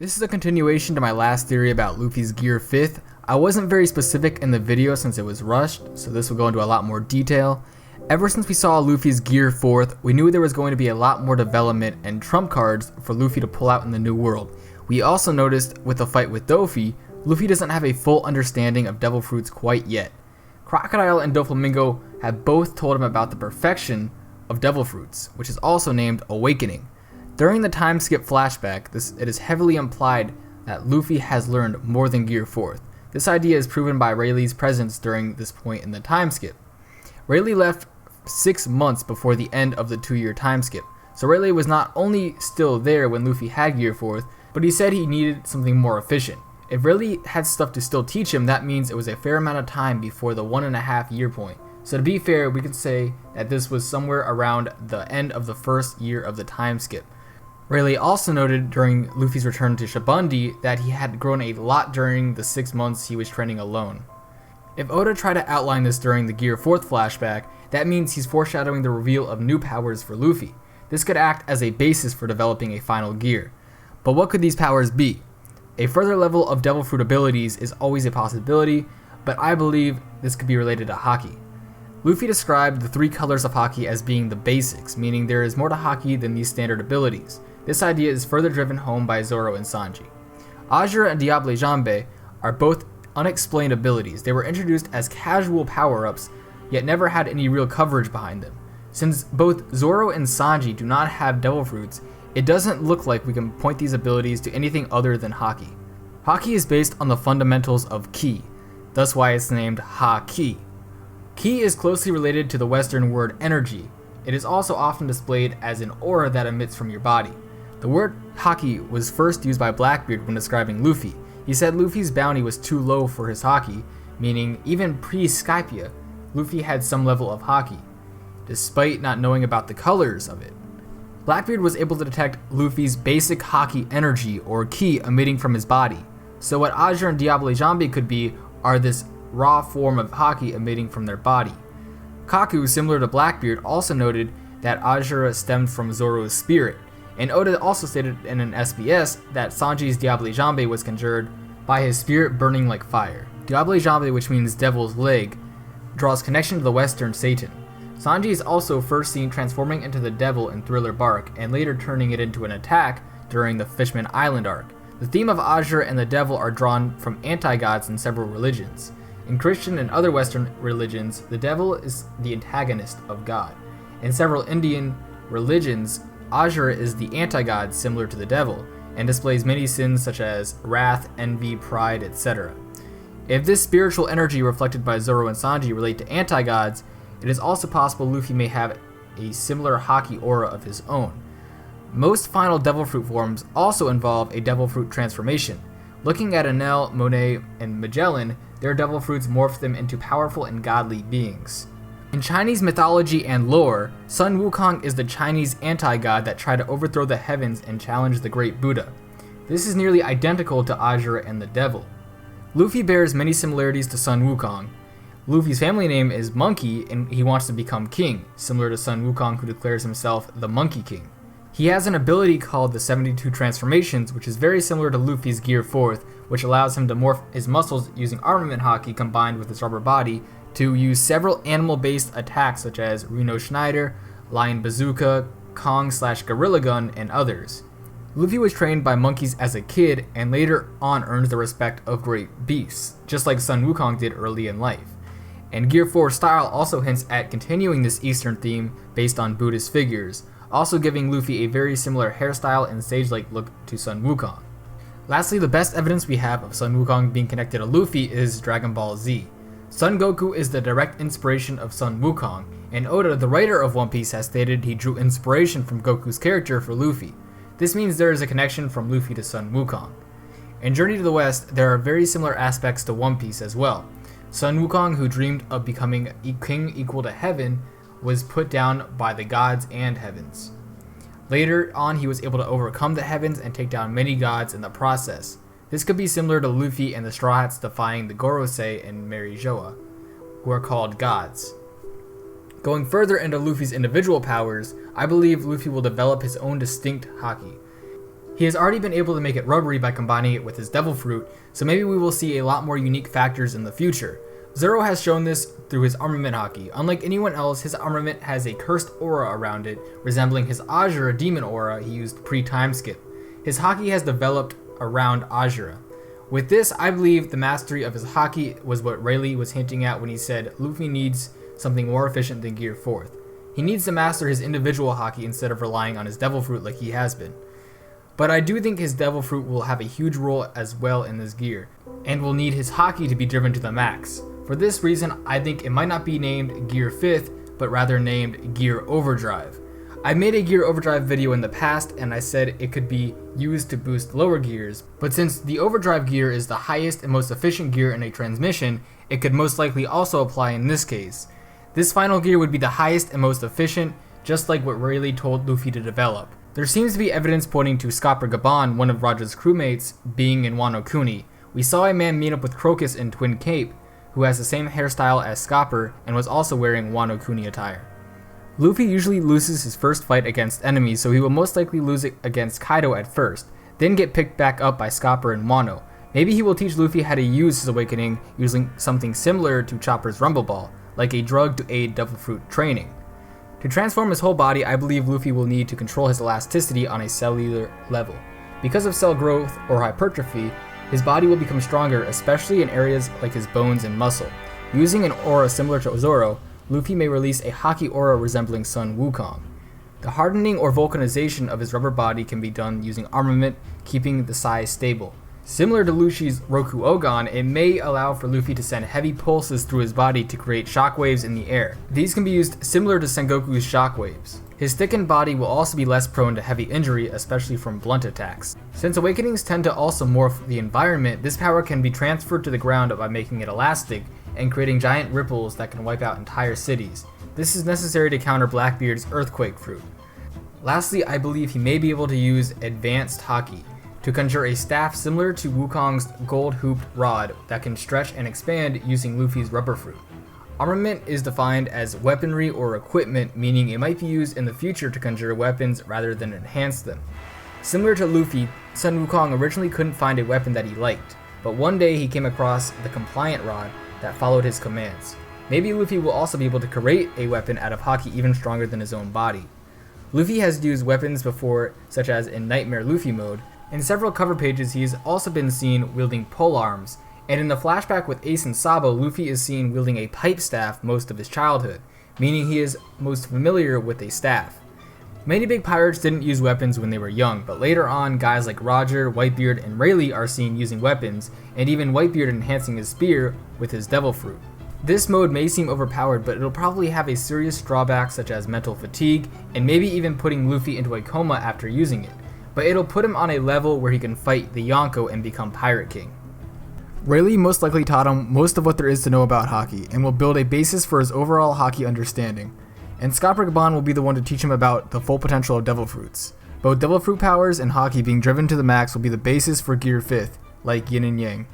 This is a continuation to my last theory about Luffy's Gear 5th. I wasn't very specific in the video since it was rushed, so this will go into a lot more detail. Ever since we saw Luffy's Gear 4th, we knew there was going to be a lot more development and trump cards for Luffy to pull out in the new world. We also noticed with the fight with Luffy, Luffy doesn't have a full understanding of devil fruits quite yet. Crocodile and Doflamingo have both told him about the perfection of devil fruits, which is also named Awakening. During the time skip flashback, it is heavily implied that Luffy has learned more than Gear 4th. This idea is proven by Rayleigh's presence during this point in the time skip. Rayleigh left 6 months before the end of the 2-year time skip, so Rayleigh was not only still there when Luffy had Gear 4th, but he said he needed something more efficient. If Rayleigh had stuff to still teach him, that means it was a fair amount of time before the 1.5 year point. So to be fair, we can say that this was somewhere around the end of the first year of the time skip. Rayleigh also noted during Luffy's return to Shibundi that he had grown a lot during the 6 months he was training alone. If Oda tried to outline this during the Gear 4th flashback, that means he's foreshadowing the reveal of new powers for Luffy. This could act as a basis for developing a final gear. But what could these powers be? A further level of devil fruit abilities is always a possibility, but I believe this could be related to Haki. Luffy described the 3 colors of Haki as being the basics, meaning there is more to Haki than these standard abilities. This idea is further driven home by Zoro and Sanji. Azura and Diable Jambe are both unexplained abilities. They were introduced as casual power-ups, yet never had any real coverage behind them. Since both Zoro and Sanji do not have devil fruits, it doesn't look like we can point these abilities to anything other than Haki. Haki is based on the fundamentals of Ki, thus why it's named Ha-Ki. Ki is closely related to the Western word energy. It is also often displayed as an aura that emits from your body. The word Haki was first used by Blackbeard when describing Luffy. He said Luffy's bounty was too low for his Haki, meaning even pre-Skypia, Luffy had some level of Haki, despite not knowing about the colors of it. Blackbeard was able to detect Luffy's basic Haki energy, or Ki, emitting from his body. So what Azura and Diable Jambe could be are this raw form of Haki emitting from their body. Kaku, similar to Blackbeard, also noted that Azura stemmed from Zoro's spirit, and Oda also stated in an SBS that Sanji's Diable Jambe was conjured by his spirit burning like fire. Diable Jambe, which means devil's leg, draws connection to the Western Satan. Sanji is also first seen transforming into the devil in Thriller Bark, and later turning it into an attack during the Fishman Island arc. The theme of Azura and the devil are drawn from anti-gods in several religions. In Christian and other Western religions, the devil is the antagonist of God. In several Indian religions, Azura is the anti-god similar to the devil, and displays many sins such as wrath, envy, pride, etc. If this spiritual energy reflected by Zoro and Sanji relate to anti-gods, it is also possible Luffy may have a similar Haki aura of his own. Most final devil fruit forms also involve a devil fruit transformation. Looking at Enel, Monet, and Magellan, their devil fruits morph them into powerful and godly beings. In Chinese mythology and lore, Sun Wukong is the Chinese anti-god that tried to overthrow the heavens and challenge the great Buddha. This is nearly identical to Azura and the devil. Luffy bears many similarities to Sun Wukong. Luffy's family name is Monkey, and he wants to become king, similar to Sun Wukong, who declares himself the Monkey King. He has an ability called the 72 Transformations, which is very similar to Luffy's Gear 4th, which allows him to morph his muscles using armament Haki combined with his rubber body to use several animal-based attacks such as Reno Schneider, Lion Bazooka, Kong/Gorilla Gun, and others. Luffy was trained by monkeys as a kid and later on earns the respect of great beasts, just like Sun Wukong did early in life. And Gear 4 style also hints at continuing this Eastern theme based on Buddhist figures, also giving Luffy a very similar hairstyle and sage-like look to Sun Wukong. Lastly, the best evidence we have of Sun Wukong being connected to Luffy is Dragon Ball Z. Son Goku is the direct inspiration of Sun Wukong, and Oda, the writer of One Piece, has stated he drew inspiration from Goku's character for Luffy. This means there is a connection from Luffy to Sun Wukong. In Journey to the West, there are very similar aspects to One Piece as well. Sun Wukong, who dreamed of becoming a king equal to heaven, was put down by the gods and heavens. Later on, he was able to overcome the heavens and take down many gods in the process. This could be similar to Luffy and the Straw Hats defying the Gorosei and Mary Joa, who are called gods. Going further into Luffy's individual powers, I believe Luffy will develop his own distinct Haki. He has already been able to make it rubbery by combining it with his Devil Fruit, so maybe we will see a lot more unique factors in the future. Zoro has shown this through his armament haki. Unlike anyone else, his armament has a cursed aura around it, resembling his Azura demon aura he used pre-time skip. His haki has developed around Azura. With this, I believe the mastery of his haki was what Rayleigh was hinting at when he said Luffy needs something more efficient than Gear 4th. He needs to master his individual haki instead of relying on his Devil Fruit like he has been. But I do think his Devil Fruit will have a huge role as well in this gear, and will need his haki to be driven to the max. For this reason, I think it might not be named Gear 5th, but rather named Gear Overdrive. I made a Gear Overdrive video in the past and I said it could be used to boost lower gears, but since the Overdrive gear is the highest and most efficient gear in a transmission, it could most likely also apply in this case. This final gear would be the highest and most efficient, just like what Rayleigh told Luffy to develop. There seems to be evidence pointing to Scopper Gaban, one of Roger's crewmates, being in Wano Kuni. We saw a man meet up with Crocus in Twin Cape, who has the same hairstyle as Scopper and was also wearing Wano Kuni attire. Luffy usually loses his first fight against enemies, so he will most likely lose it against Kaido at first, then get picked back up by Scopper and Wano. Maybe he will teach Luffy how to use his awakening using something similar to Chopper's Rumble Ball, like a drug to aid Devil Fruit training. To transform his whole body, I believe Luffy will need to control his elasticity on a cellular level. Because of cell growth or hypertrophy, his body will become stronger, especially in areas like his bones and muscle. Using an aura similar to Zoro, Luffy may release a haki aura resembling Sun Wukong. The hardening or vulcanization of his rubber body can be done using armament, keeping the size stable. Similar to Luffy's Roku Ogan, it may allow for Luffy to send heavy pulses through his body to create shockwaves in the air. These can be used similar to Sengoku's shockwaves. His thickened body will also be less prone to heavy injury, especially from blunt attacks. Since awakenings tend to also morph the environment, this power can be transferred to the ground by making it elastic and creating giant ripples that can wipe out entire cities. This is necessary to counter Blackbeard's Earthquake Fruit. Lastly, I believe he may be able to use Advanced Haki to conjure a staff similar to Wukong's gold hooped rod that can stretch and expand using Luffy's Rubber Fruit. Armament is defined as weaponry or equipment, meaning it might be used in the future to conjure weapons rather than enhance them. Similar to Luffy, Sun Wukong originally couldn't find a weapon that he liked, but one day he came across the Compliant Rod that followed his commands. Maybe Luffy will also be able to create a weapon out of haki even stronger than his own body. Luffy has used weapons before, such as in Nightmare Luffy mode. In several cover pages he has also been seen wielding polearms, and in the flashback with Ace and Sabo, Luffy is seen wielding a pipe staff most of his childhood, meaning he is most familiar with a staff. Many big pirates didn't use weapons when they were young, but later on guys like Roger, Whitebeard, and Rayleigh are seen using weapons, and even Whitebeard enhancing his spear with his Devil Fruit. This mode may seem overpowered, but it'll probably have a serious drawback such as mental fatigue, and maybe even putting Luffy into a coma after using it, but it'll put him on a level where he can fight the Yonko and become Pirate King. Rayleigh most likely taught him most of what there is to know about haki, and will build a basis for his overall haki understanding. And Scopper Gaban will be the one to teach him about the full potential of Devil Fruits. Both Devil Fruit powers and haki being driven to the max will be the basis for Gear 5th, like Yin and Yang.